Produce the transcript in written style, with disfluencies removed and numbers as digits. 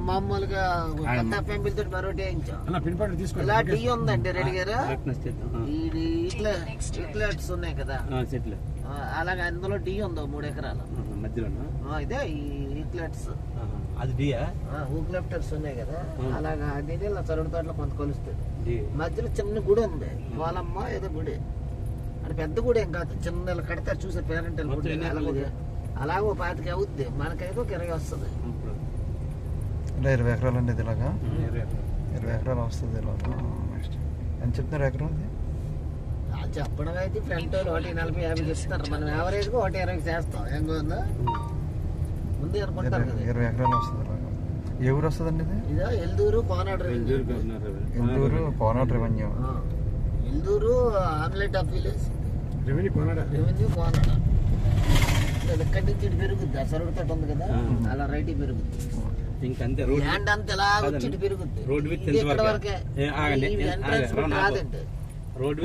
మామూలుగా కొత్త పెంపులతో మరొకటి వేయించాం. ఇలా టీ ఉందండి రెడ్డి గారు. ఇట్లెట్స్ ఉన్నాయి కదా చెట్లు, అలాగే అందులో టీ ఉందో 3 ఎకరాలు మధ్యలో ఇదే ఈ ఈక్లెట్స్. అది డియా ఊక్లెప్టర్స్ ఉన్నాయి కదా, అలాగా అది ఇలా చరుడు తోటలో కొంత కొలుస్తుంది. మధ్యలో చిన్న గుడి ఉంది, వాళ్ళమ్మ ఏదో గుడి, అంటే పెద్ద గుడి ఏం కాదు, చిన్న కడతారు చూసారు పేరెంటల్ గుడి. అలాగే 25 అవుద్ది, మనకైతే 20 వస్తుంది. 20 ఎకరాలు అండి ఇది. ఇలాగా 20 ఎకరాలు వస్తుంది. ఇలాగా ఎంత చెప్తున్నారు ఎకరం? చెప్పడం అయితే ఫ్రంట్ 140-50 చెప్తారు, మనం యావరేజ్ గా 120 చేస్తాం. ఏం ఉందా ముందు అనుకుంటారు కదా. 20 ఎకరాలు వస్తుంది. ఇలాగా ఏ ఊరు వస్తుందండి ఇది? ఇదో Elduru Konadu revenue. Elduru hamlet of village revenue Konada. ఎక్కడి నుంచి ఇటు పెరుగుద్ది, ఆ సరుడు తోట ఉంది కదా, అలా రైట్ పెరుగుద్ది. ఇంకంతే ల్యాండ్ అంతా ఇలా వచ్చి ఇటు పెరుగుద్ది. ఇక్కడ వరకే రాదండి. రోడ్